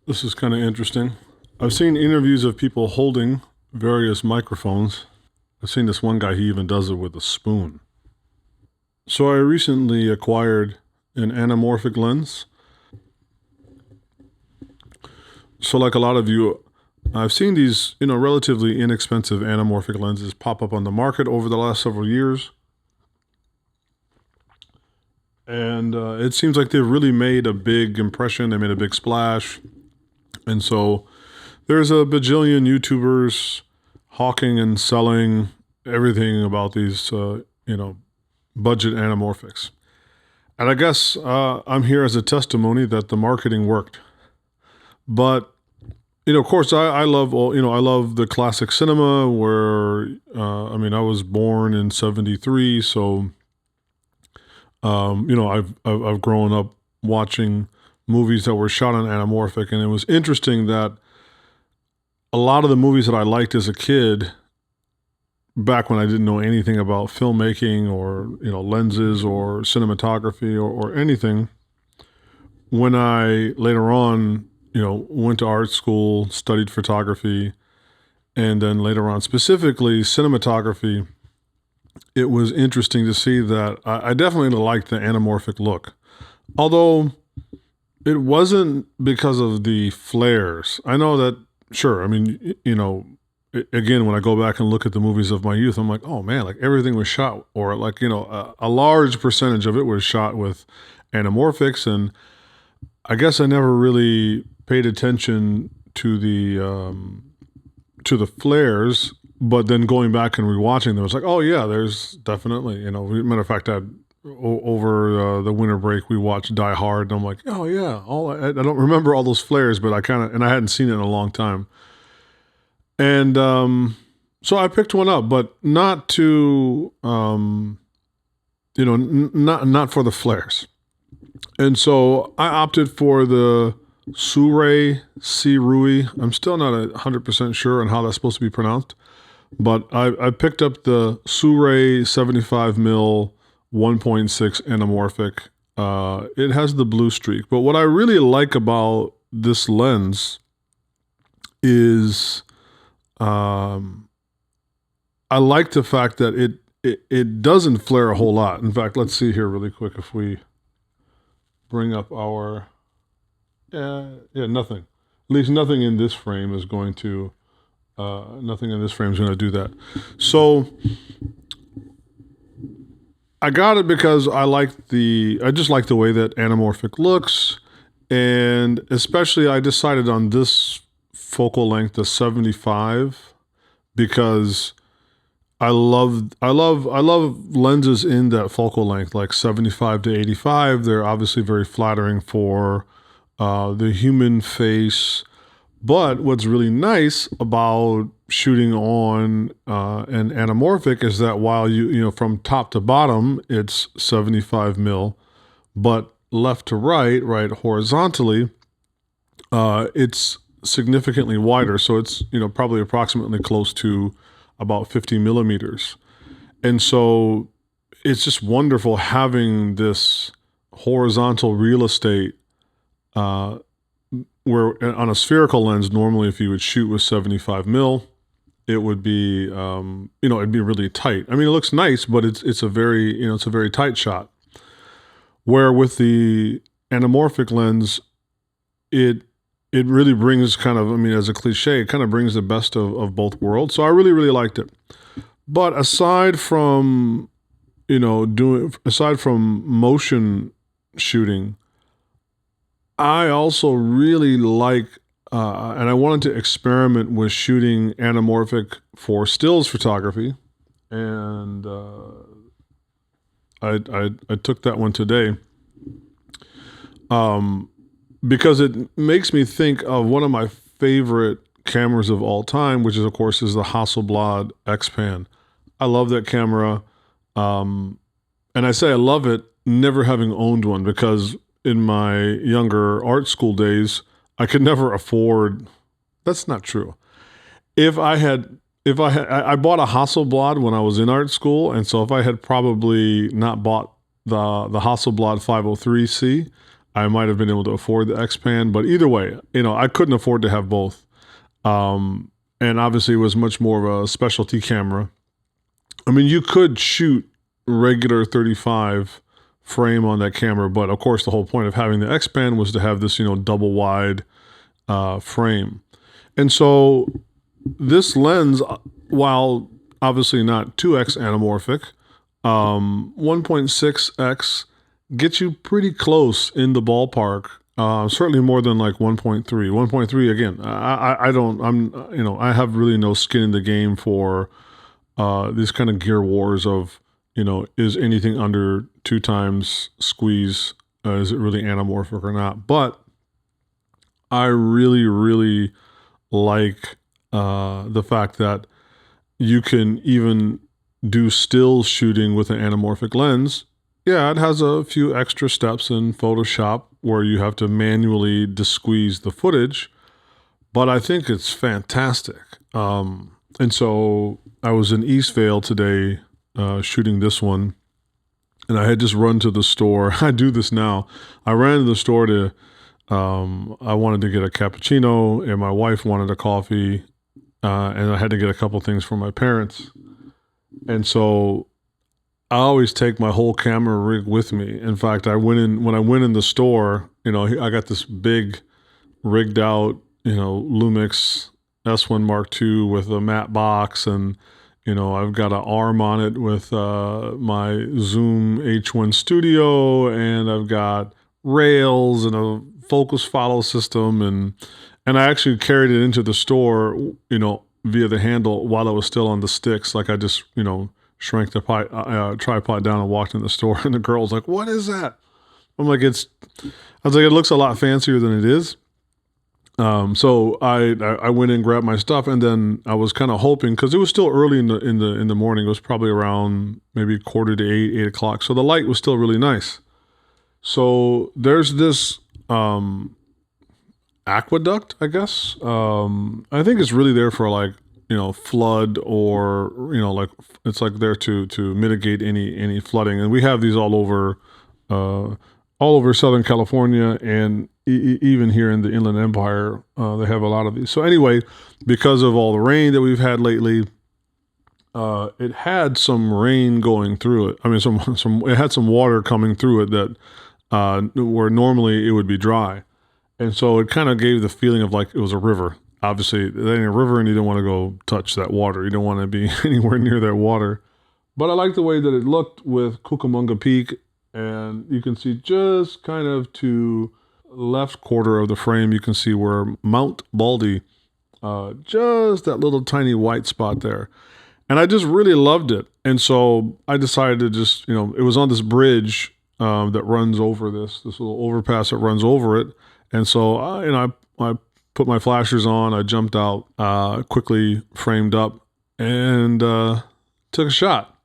This is kind of interesting. I've seen interviews of people holding various microphones. I've seen this one guy, he even does it with a spoon. So I recently acquired an anamorphic lens. So like a lot of you, I've seen these, relatively inexpensive anamorphic lenses pop up on the market over the last several years. And it seems like they've really made a big impression. They made a big splash. And so there's a bajillion YouTubers hawking and selling everything about these, budget anamorphics. And I guess I'm here as a testimony that the marketing worked. But, of course, I love I love the classic cinema where, I was born in '73, so, I've grown up watching movies that were shot on anamorphic, and it was interesting that a lot of the movies that I liked as a kid, back when I didn't know anything about filmmaking or lenses or cinematography or anything, when I later on went to art school, studied photography, and then later on specifically cinematography, it was interesting to see that I definitely liked the anamorphic look, although it wasn't because of the flares. I know that, sure. I mean, again, when I go back and look at the movies of my youth, I'm like, oh man, like everything was shot, or like, a large percentage of it was shot with anamorphics. And I guess I never really paid attention to the flares, but then going back and rewatching them, it's like, oh yeah, there's definitely, matter of fact, over the winter break, we watched Die Hard, and I'm like, oh yeah, I don't remember all those flares, but and I hadn't seen it in a long time. And so I picked one up, but not to, not for the flares. And so I opted for the Sirui. I'm still not 100% sure on how that's supposed to be pronounced, but I picked up the Sirui 75mm 1.6 anamorphic. It has the blue streak, but what I really like about this lens is I like the fact that it doesn't flare a whole lot. In fact, let's see here really quick if we bring up our nothing. At least nothing in this frame is going to do that. So I got it because I just like the way that anamorphic looks, and especially I decided on this focal length, the 75, because I love lenses in that focal length, like 75 to 85. They're obviously very flattering for the human face. But what's really nice about shooting on an anamorphic is that while from top to bottom, it's 75mm, but left to right horizontally, it's significantly wider. So it's, probably approximately close to about 50 millimeters. And so it's just wonderful having this horizontal real estate, where on a spherical lens, normally if you would shoot with 75mm, it would be, it'd be really tight. I mean, it looks nice, but it's a very tight shot. Where with the anamorphic lens, it really brings kind of, as a cliche, it kind of brings the best of both worlds. So I really, really liked it. But aside from, motion shooting, I also really like, and I wanted to experiment with shooting anamorphic for stills photography. And I took that one today. Because it makes me think of one of my favorite cameras of all time, which is, of course, is the Hasselblad XPan. I love that camera. And I say I love it, never having owned one, because in my younger art school days, I could never afford. That's not true. I bought a Hasselblad when I was in art school, and so if I had probably not bought the Hasselblad 503C, I might have been able to afford the XPan, but either way, I couldn't afford to have both. And obviously it was much more of a specialty camera. I mean, you could shoot regular 35 frame on that camera, but of course the whole point of having the XPan was to have this, double wide frame. And so this lens, while obviously not 2x anamorphic, 1.6x gets you pretty close in the ballpark. Certainly more than like 1.3. 1.3 again. I have really no skin in the game for these kind of gear wars of, is anything under 2 times squeeze, is it really anamorphic or not? But I really, really like the fact that you can even do still shooting with an anamorphic lens. Yeah, it has a few extra steps in Photoshop where you have to manually de-squeeze the footage, but I think it's fantastic. And so I was in Eastvale today shooting this one, and I had just run to the store. I do this now. I ran to the store to, I wanted to get a cappuccino, and my wife wanted a coffee, and I had to get a couple things for my parents. And so I always take my whole camera rig with me. In fact, when I went in the store, I got this big rigged out, Lumix S1 Mark II with a matte box, and I've got an arm on it with my Zoom H1 Studio, and I've got rails and a focus follow system, and I actually carried it into the store, via the handle while it was still on the sticks. Like I just, shrank the tripod down and walked in the store, and the girl's like, "What is that?" I'm like, it looks a lot fancier than it is. So I went and grabbed my stuff, and then I was kind of hoping, because it was still early in the morning. It was probably around maybe 7:45, 8 o'clock. So the light was still really nice. So there's this aqueduct, I guess. I think it's really there for like, flood, or, like it's like there to mitigate any flooding. And we have these all over Southern California, and even here in the Inland Empire, they have a lot of these. So anyway, because of all the rain that we've had lately, it had some rain going through it. I mean, it had some water coming through it that where normally it would be dry. And so it kind of gave the feeling of like it was a river. Obviously, it ain't a river, and you don't want to go touch that water. You don't want to be anywhere near that water. But I like the way that it looked with Cucamonga Peak, and you can see just kind of to left quarter of the frame, you can see where Mount Baldy, just that little tiny white spot there. And I just really loved it. And so I decided to just, it was on this bridge that runs over this little overpass that runs over it. And so I put my flashers on, I jumped out, quickly framed up, and took a shot.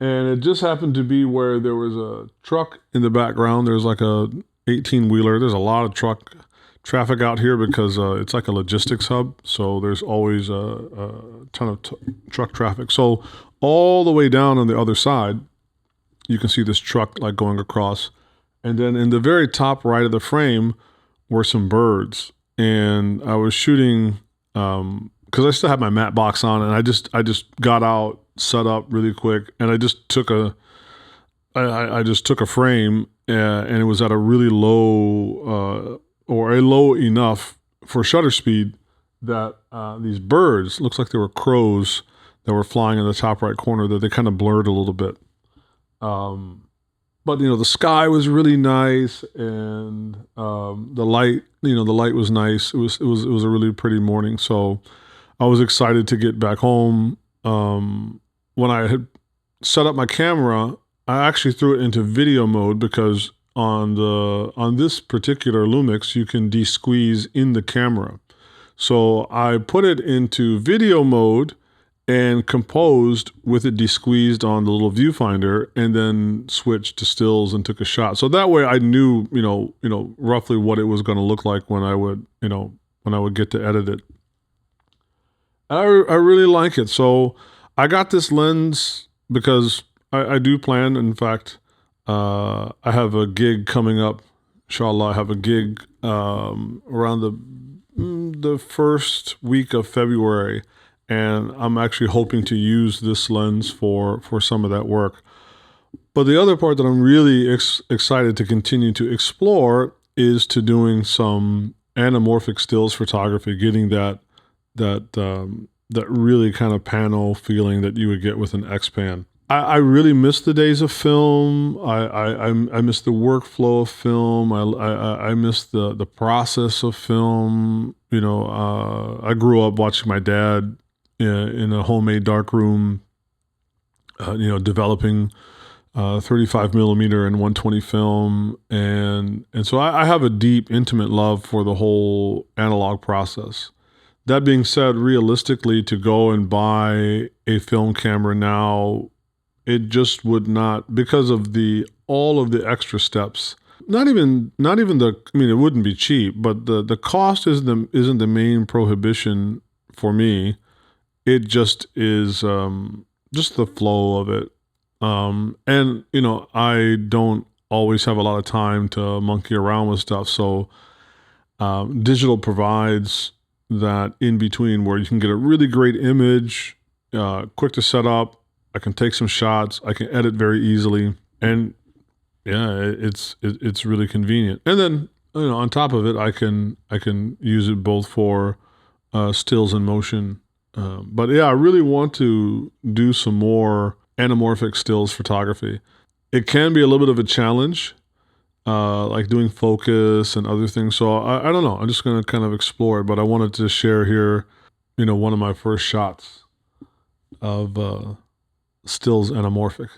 And it just happened to be where there was a truck in the background. There's like a 18-wheeler. There's a lot of truck traffic out here because it's like a logistics hub. So there's always a ton of truck traffic. So all the way down on the other side, you can see this truck like going across. And then in the very top right of the frame were some birds. And I was shooting, because I still had my matte box on, and I just got out, set up really quick, and I just took a frame, and it was at a really low, or a low enough for shutter speed that these birds, looks like they were crows that were flying in the top right corner, that they kind of blurred a little bit. But the sky was really nice, and the light was nice. It was a really pretty morning. So I was excited to get back home. When I had set up my camera, I actually threw it into video mode, because on this particular Lumix, you can de-squeeze in the camera. So I put it into video mode and composed with it de-squeezed on the little viewfinder, and then switched to stills and took a shot. So that way I knew, roughly what it was going to look like when I would get to edit it. I really like it. So I got this lens because I do plan, in fact, I have a gig coming up inshallah, I have a gig around the first week of February, and I'm actually hoping to use this lens for some of that work. But the other part that I'm really excited to continue to explore is to doing some anamorphic stills photography, getting that really kind of panel feeling that you would get with an XPan. I really miss the days of film. I miss the workflow of film. I miss the process of film. You know, I grew up watching my dad in a homemade darkroom. Developing 35 millimeter and 120 film, and so I have a deep, intimate love for the whole analog process. That being said, realistically, to go and buy a film camera now, it just would not, because of all of the extra steps. Not even the. I mean, it wouldn't be cheap, but the cost isn't the main prohibition for me. It just is just the flow of it. And I don't always have a lot of time to monkey around with stuff. So digital provides that in between where you can get a really great image, quick to set up. I can take some shots. I can edit very easily, and yeah, it's really convenient. And then on top of it, I can use it both for stills and motion. But yeah, I really want to do some more anamorphic stills photography. It can be a little bit of a challenge, like doing focus and other things. So I don't know. I'm just going to kind of explore it, but I wanted to share here, one of my first shots of stills anamorphic.